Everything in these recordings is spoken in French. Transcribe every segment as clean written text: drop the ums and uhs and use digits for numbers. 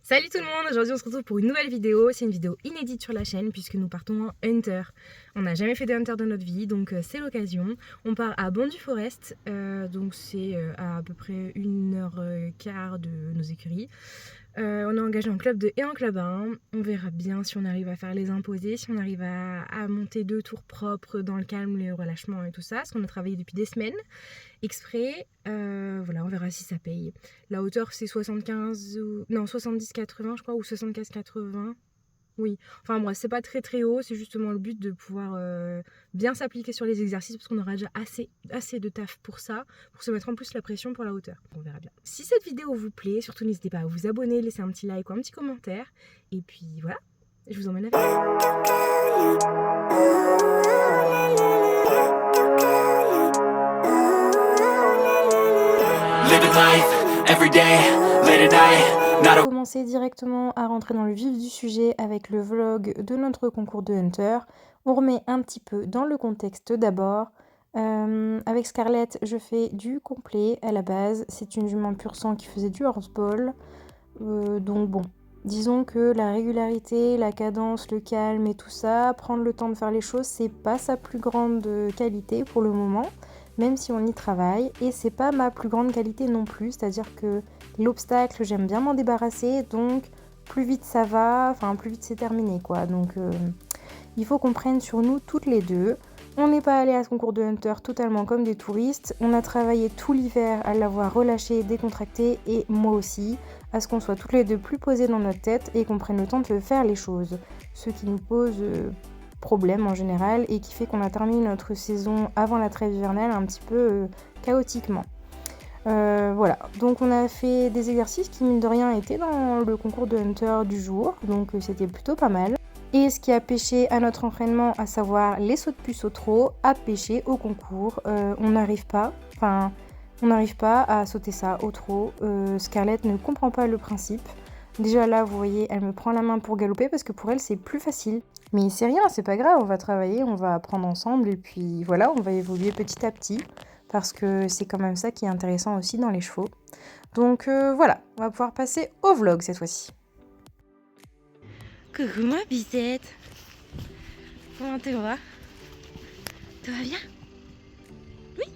Salut tout le monde, aujourd'hui on se retrouve pour une nouvelle vidéo. C'est une vidéo inédite sur la chaîne puisque nous partons en hunter. On n'a jamais fait de hunter de notre vie, donc c'est l'occasion. On part à Bonne-du-Forest, donc c'est à peu près 1h15 de nos écuries. On est engagé en club 2 et en club 1. On verra bien si on arrive à faire les imposés, si on arrive à monter 2 tours propres dans le calme, le relâchement et tout ça, parce qu'on a travaillé depuis des semaines exprès. Voilà, on verra si ça paye. La hauteur c'est 75 ou... non 70-80 je crois, ou 75-80. Oui, enfin bref, c'est pas très haut, c'est justement le but de pouvoir bien s'appliquer sur les exercices parce qu'on aura déjà assez de taf pour ça, pour se mettre en plus la pression pour la hauteur. On verra bien. Si cette vidéo vous plaît, surtout n'hésitez pas à vous abonner, laisser un petit like ou un petit commentaire. Et puis voilà, je vous emmène avec. On va commencer directement à rentrer dans le vif du sujet avec le vlog de notre concours de hunter. On remet un petit peu dans le contexte d'abord. Avec Scarlett, je fais du complet à la base. C'est une jument pur sang qui faisait du horseball. Donc bon, disons que la régularité, la cadence, le calme et tout ça, prendre le temps de faire les choses, c'est pas sa plus grande qualité pour le moment, même si on y travaille. Et c'est pas ma plus grande qualité non plus, c'est-à-dire que l'obstacle, j'aime bien m'en débarrasser, donc plus vite ça va, enfin plus vite c'est terminé quoi. Donc il faut qu'on prenne sur nous toutes les deux. On n'est pas allé à ce concours de hunter totalement comme des touristes. On a travaillé tout l'hiver à l'avoir relâché, décontracté, et moi aussi, à ce qu'on soit toutes les deux plus posées dans notre tête et qu'on prenne le temps de faire les choses. Ce qui nous pose problème en général et qui fait qu'on a terminé notre saison avant la trêve hivernale un petit peu chaotiquement. Voilà, donc on a fait des exercices qui mine de rien étaient dans le concours de hunter du jour, donc c'était plutôt pas mal. Et ce qui a pêché à notre entraînement, à savoir les sauts de puce au trot, a pêché au concours. On n'arrive pas à sauter ça au trot. Scarlett ne comprend pas le principe. Déjà là, vous voyez, elle me prend la main pour galoper parce que pour elle, c'est plus facile. Mais c'est rien, c'est pas grave, on va travailler, on va apprendre ensemble et puis voilà, on va évoluer petit à petit parce que c'est quand même ça qui est intéressant aussi dans les chevaux. Donc voilà, on va pouvoir passer au vlog cette fois-ci. Coucou ma bisette. Comment tu vas? Tout va bien? Oui.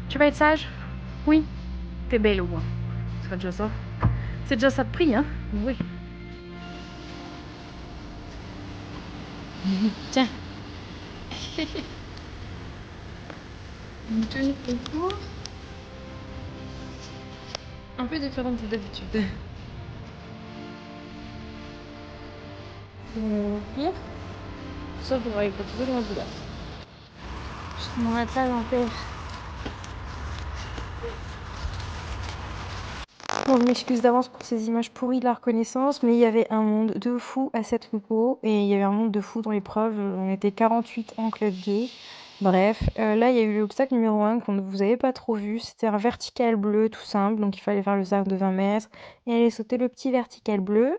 Tu vas être sage? Oui. T'es belle au moins. C'est déjà ça. C'est déjà ça de prix, hein? Oui. Tiens. Une tenue de concours. Un peu différente d'habitude. Pire. Sauf pour aller retrouver dans le là. Mon atlas n'empêche. Bon, je m'excuse d'avance pour ces images pourries de la reconnaissance, mais il y avait un monde de fou à cette repo et il y avait un monde de fou dans l'épreuve. On était 48 en club 2. Bref, là il y a eu l'obstacle numéro 1 qu'on ne vous avait pas trop vu. C'était un vertical bleu tout simple, donc il fallait faire le cercle de 20 mètres et aller sauter le petit vertical bleu.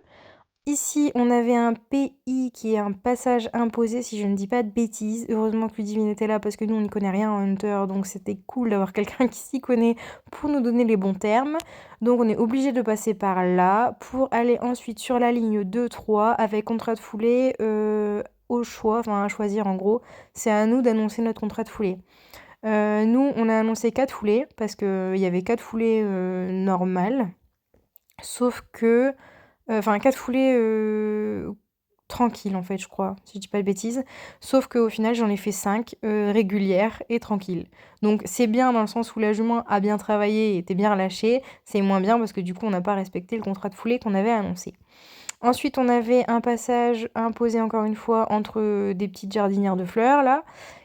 Ici, on avait un PI qui est un passage imposé, si je ne dis pas de bêtises. Heureusement que Ludivine était là parce que nous, on n'y connaît rien en Hunter, donc c'était cool d'avoir quelqu'un qui s'y connaît pour nous donner les bons termes. Donc on est obligé de passer par là pour aller ensuite sur la ligne 2-3 avec contrat de foulée au choix, enfin à choisir en gros. C'est à nous d'annoncer notre contrat de foulée. Nous, on a annoncé 4 foulées parce qu'il y avait 4 foulées normales, sauf que... Enfin, 4 foulées tranquilles en fait, je crois, si je dis pas de bêtises. Sauf qu'au final, j'en ai fait 5 régulières et tranquilles. Donc c'est bien dans le sens où la jument a bien travaillé et était bien relâchée. C'est moins bien parce que du coup, on n'a pas respecté le contrat de foulée qu'on avait annoncé. Ensuite, on avait un passage imposé encore une fois entre des petites jardinières de fleurs là.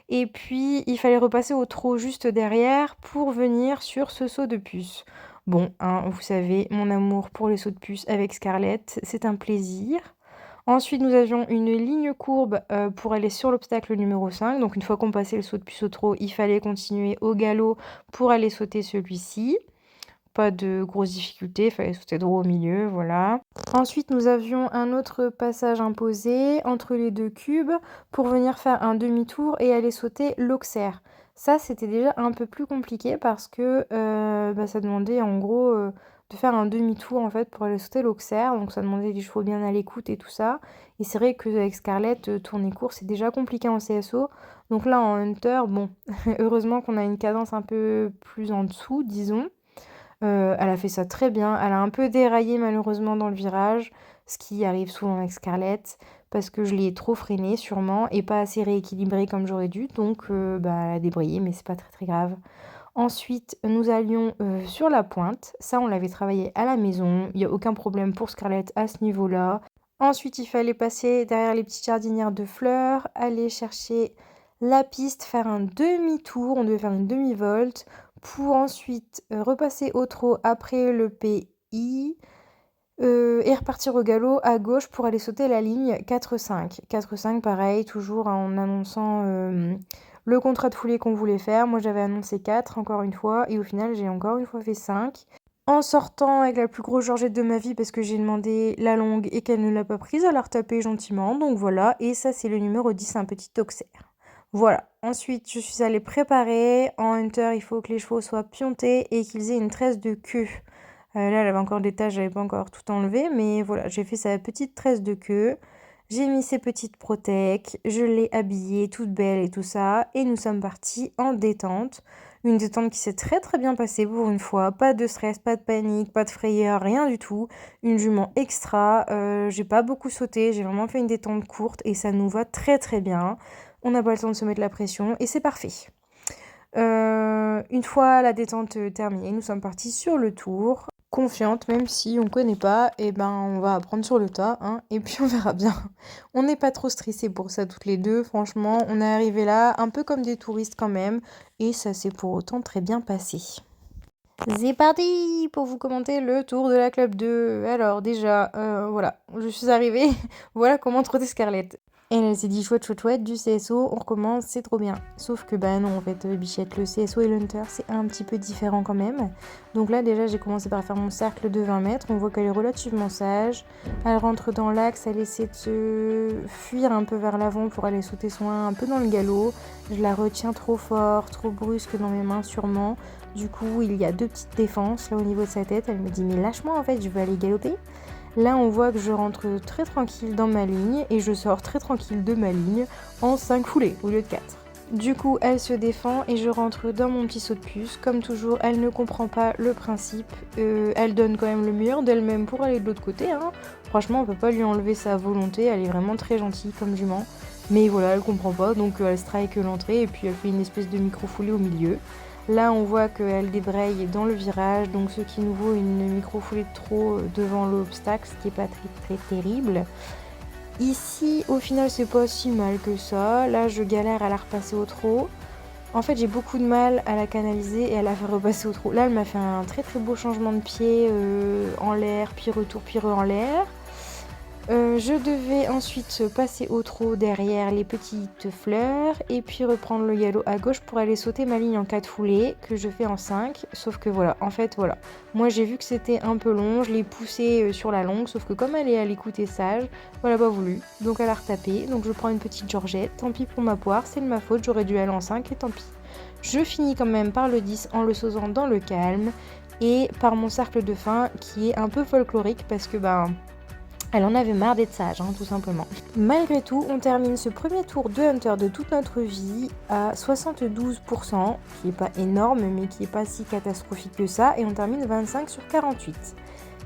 Et puis, il fallait repasser au trot juste derrière pour venir sur ce saut de puce. Bon, hein, vous savez, mon amour pour les sauts de puce avec Scarlett, c'est un plaisir. Ensuite, nous avions une ligne courbe pour aller sur l'obstacle numéro 5. Donc, une fois qu'on passait le saut de puce au trot, il fallait continuer au galop pour aller sauter celui-ci. Pas de grosses difficultés, il fallait sauter droit au milieu, voilà. Ensuite, nous avions un autre passage imposé entre les 2 cubes pour venir faire un demi-tour et aller sauter l'auxerre. Ça, c'était déjà un peu plus compliqué parce que ça demandait en gros de faire un demi-tour en fait pour aller sauter l'auxerre. Donc ça demandait des chevaux bien à l'écoute et tout ça. Et c'est vrai qu'avec Scarlett, tourner court, c'est déjà compliqué en CSO. Donc là, en Hunter, bon, heureusement qu'on a une cadence un peu plus en dessous, disons. Elle a fait ça très bien. Elle a un peu déraillé malheureusement dans le virage, ce qui arrive souvent avec Scarlett, parce que je l'ai trop freinée sûrement et pas assez rééquilibrée comme j'aurais dû. Donc elle a débrayé, mais c'est pas très très grave. Ensuite, nous allions sur la pointe. Ça, on l'avait travaillé à la maison. Il n'y a aucun problème pour Scarlett à ce niveau-là. Ensuite, il fallait passer derrière les petites jardinières de fleurs, aller chercher la piste, faire un demi-tour. On devait faire une demi-volte pour ensuite repasser au trot après le PI et repartir au galop à gauche pour aller sauter la ligne 4-5. 4-5, pareil, toujours en annonçant le contrat de foulée qu'on voulait faire. Moi, j'avais annoncé 4, encore une fois, et au final, j'ai encore une fois fait 5. En sortant avec la plus grosse georgette de ma vie parce que j'ai demandé la longue et qu'elle ne l'a pas prise, elle a retapé gentiment, donc voilà. Et ça, c'est le numéro 10, un petit auxerre. Voilà. Ensuite, je suis allée préparer. En Hunter, il faut que les chevaux soient piontés et qu'ils aient une tresse de queue. Là, elle avait encore des taches, j'avais pas encore tout enlevé, mais voilà, j'ai fait sa petite tresse de queue. J'ai mis ses petites protèques, je l'ai habillée toute belle et tout ça, et nous sommes partis en détente. Une détente qui s'est très très bien passée pour une fois, pas de stress, pas de panique, pas de frayeur, rien du tout. Une jument extra, j'ai pas beaucoup sauté, j'ai vraiment fait une détente courte et ça nous va très très bien. On n'a pas le temps de se mettre la pression et c'est parfait. Une fois la détente terminée, nous sommes partis sur le tour. Confiante, même si on connaît pas, et ben on va apprendre sur le tas, hein, et puis on verra bien. On n'est pas trop stressés pour ça toutes les deux, franchement, on est arrivé là un peu comme des touristes quand même, et ça s'est pour autant très bien passé. C'est parti pour vous commenter le tour de la Club 2. Alors déjà, voilà, je suis arrivée, voilà comment trotter Scarlett. Et elle s'est dit chouette, chouette, chouette, du CSO, on recommence, c'est trop bien. Sauf que bah non, en fait, bichette, le CSO et l'Hunter, c'est un petit peu différent quand même. Donc là, déjà, j'ai commencé par faire mon cercle de 20 mètres. On voit qu'elle est relativement sage. Elle rentre dans l'axe, elle essaie de se fuir un peu vers l'avant pour aller sauter son 1 un peu dans le galop. Je la retiens trop fort, trop brusque dans mes mains sûrement. Du coup, il y a 2 petites défenses là au niveau de sa tête. Elle me dit mais lâche-moi en fait, je veux aller galoper. Là, on voit que je rentre très tranquille dans ma ligne et je sors très tranquille de ma ligne en 5 foulées au lieu de 4. Du coup, elle se défend et je rentre dans mon petit saut de puce. Comme toujours, elle ne comprend pas le principe. Elle donne quand même le meilleur d'elle-même pour aller de l'autre côté, hein. Franchement, on peut pas lui enlever sa volonté. Elle est vraiment très gentille comme jument. Mais voilà, elle comprend pas, donc elle strike l'entrée et puis elle fait une espèce de micro-foulée au milieu. Là, on voit qu'elle débraye dans le virage, donc ce qui nous vaut une micro-foulée de trop devant l'obstacle, ce qui n'est pas très très terrible. Ici, au final, c'est pas si mal que ça. Là, je galère à la repasser au trot. En fait, j'ai beaucoup de mal à la canaliser et à la faire repasser au trot. Là, elle m'a fait un très très beau changement de pied en l'air, puis retour, puis en l'air. Je devais ensuite passer au trot derrière les petites fleurs et puis reprendre le galop à gauche pour aller sauter ma ligne en 4 foulées que je fais en 5. Sauf que voilà, en fait voilà, moi j'ai vu que c'était un peu long, je l'ai poussé sur la longue, sauf que comme elle est à l'écoute et sage, elle a pas voulu, donc elle a retapé. Donc je prends une petite Georgette, tant pis pour ma poire, c'est de ma faute, j'aurais dû aller en 5 et tant pis. Je finis quand même par le 10 en le sautant dans le calme et par mon cercle de fin qui est un peu folklorique parce que elle en avait marre d'être sage, tout simplement. Malgré tout, on termine ce premier tour de Hunter de toute notre vie à 72%, qui est pas énorme, mais qui est pas si catastrophique que ça, et on termine 25 sur 48.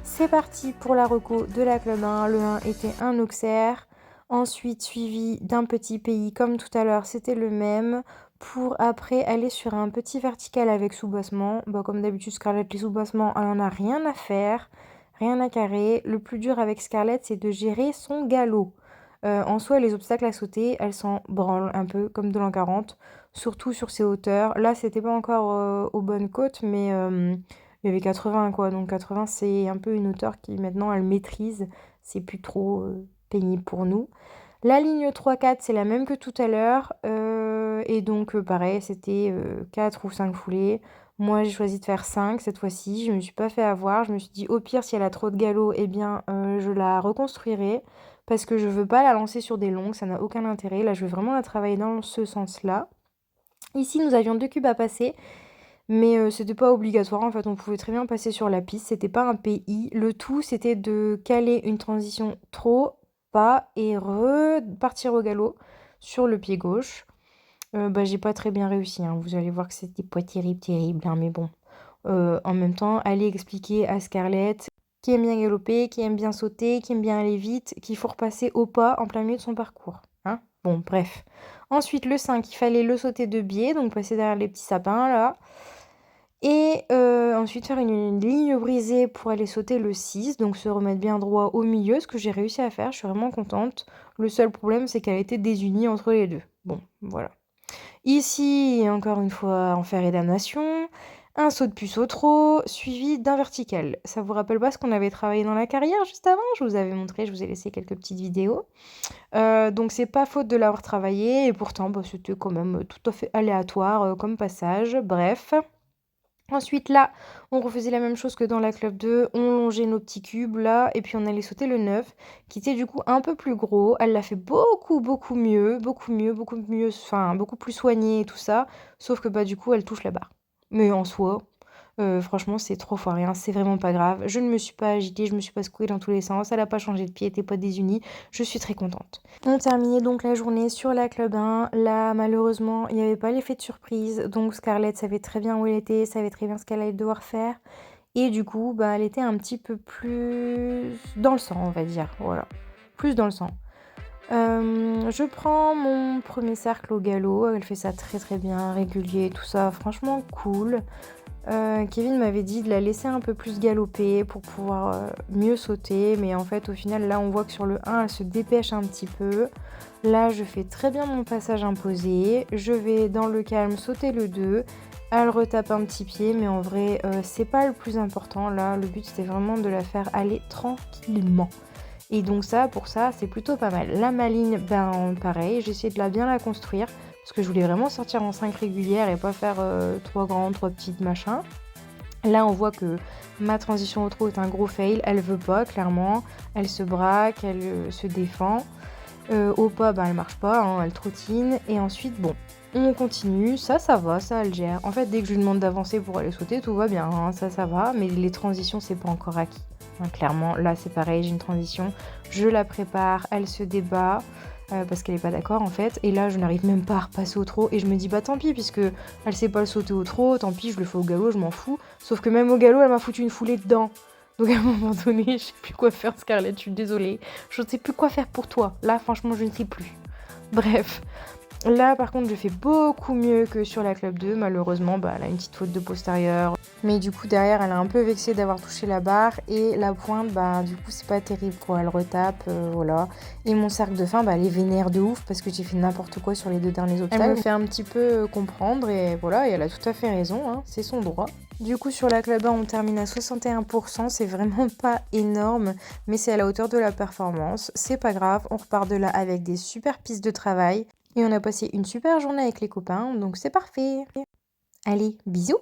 C'est parti pour la reco de la club 1. Le 1 était un auxerre, ensuite suivi d'un petit pays, comme tout à l'heure, c'était le même, pour après aller sur un petit vertical avec soubassement. Comme d'habitude, Scarlett, les soubassements, elle en a rien à faire. Rien à carrer. Le plus dur avec Scarlett, c'est de gérer son galop. En soi, les obstacles à sauter, elle s'en branle un peu comme de l'an 40, surtout sur ces hauteurs. Là, c'était pas encore aux bonnes côtes, mais il y avait 80 quoi. Donc 80, c'est un peu une hauteur qui maintenant elle maîtrise. C'est plus trop pénible pour nous. La ligne 3-4, c'est la même que tout à l'heure. Et donc, pareil, c'était 4 ou 5 foulées. Moi, j'ai choisi de faire 5 cette fois-ci. Je ne me suis pas fait avoir. Je me suis dit, au pire, si elle a trop de galop, eh bien, je la reconstruirai. Parce que je veux pas la lancer sur des longues. Ça n'a aucun intérêt. Là, je veux vraiment la travailler dans ce sens-là. Ici, nous avions 2 cubes à passer. Mais c'était pas obligatoire. En fait, on pouvait très bien passer sur la piste. C'était pas un PI. Le tout, c'était de caler une transition trop pas et repartir au galop sur le pied gauche. J'ai pas très bien réussi, vous allez voir que c'était pas terrible, mais bon. En même temps, aller expliquer à Scarlett, qui aime bien galoper, qui aime bien sauter, qui aime bien aller vite, qu'il faut repasser au pas en plein milieu de son parcours, Bon, bref. Ensuite, le 5, il fallait le sauter de biais, donc passer derrière les petits sapins, là. Et ensuite faire une ligne brisée pour aller sauter le 6, donc se remettre bien droit au milieu, ce que j'ai réussi à faire, je suis vraiment contente. Le seul problème, c'est qu'elle était désunie entre les deux. Bon, voilà. Ici, encore une fois, enfer et damnation, un saut de puce au trot, suivi d'un vertical. Ça vous rappelle pas ce qu'on avait travaillé dans la carrière juste avant? Je vous avais montré, je vous ai laissé quelques petites vidéos. Donc c'est pas faute de l'avoir travaillé, et pourtant c'était quand même tout à fait aléatoire comme passage, bref. Ensuite là, on refaisait la même chose que dans la club 2, on longeait nos petits cubes là, et puis on allait sauter le 9, qui était du coup un peu plus gros. Elle l'a fait beaucoup mieux, enfin beaucoup plus soigné et tout ça, sauf que du coup elle touche la barre. Mais en soi, franchement c'est 3 fois rien, c'est vraiment pas grave. Je ne me suis pas agitée, je me suis pas secouée dans tous les sens, elle a pas changé de pied, elle était pas désunie, je suis très contente. On terminait donc la journée sur la club 1. Là, malheureusement, il n'y avait pas l'effet de surprise. Donc Scarlett savait très bien où elle était, savait très bien ce qu'elle allait devoir faire. Et du coup, elle était un petit peu plus dans le sang, on va dire. Voilà, plus dans le sang. Je prends mon premier cercle au galop. Elle fait ça très bien, régulier, tout ça. Franchement, cool. Kevin m'avait dit de la laisser un peu plus galoper pour pouvoir mieux sauter, mais en fait au final là on voit que sur le 1 elle se dépêche un petit peu. Là je fais très bien mon passage imposé, je vais dans le calme sauter le 2, elle retape un petit pied, mais en vrai c'est pas le plus important là, le but c'était vraiment de la faire aller tranquillement. Et donc ça, pour ça, c'est plutôt pas mal. La maligne, pareil, j'ai essayé de bien la construire, parce que je voulais vraiment sortir en 5 régulières et pas faire 3 grandes, 3 petites, machin. Là, on voit que ma transition au trot est un gros fail. Elle veut pas, clairement. Elle se braque, elle se défend. Au pas, elle marche pas, elle trottine. Et ensuite, on continue. Ça va, ça, elle gère. En fait, dès que je lui demande d'avancer pour aller sauter, tout va bien, ça va. Mais les transitions, c'est pas encore acquis. Clairement, là, c'est pareil, j'ai une transition. Je la prépare, elle se débat. Parce qu'elle est pas d'accord en fait, et là je n'arrive même pas à repasser au trot, et je me dis tant pis, puisque elle sait pas le sauter au trot, tant pis, je le fais au galop, je m'en fous. Sauf que même au galop elle m'a foutu une foulée dedans, donc à un moment donné je sais plus quoi faire. Scarlett, je suis désolée, je ne sais plus quoi faire pour toi, là franchement je ne sais plus. Bref, là par contre je fais beaucoup mieux que sur la club 2, malheureusement elle a une petite faute de postérieur. Mais du coup, derrière, elle est un peu vexée d'avoir touché la barre et la pointe, bah, du coup, c'est pas terrible, quoi. Elle retape, voilà. Et mon cercle de fin, bah, elle est vénère de ouf parce que j'ai fait n'importe quoi sur les 2 derniers obstacles. Elle me fait un petit peu comprendre et voilà, et elle a tout à fait raison, hein, c'est son droit. Du coup, sur la claba, on termine à 61%, c'est vraiment pas énorme, mais c'est à la hauteur de la performance. C'est pas grave, on repart de là avec des super pistes de travail et on a passé une super journée avec les copains, donc c'est parfait. Allez, bisous!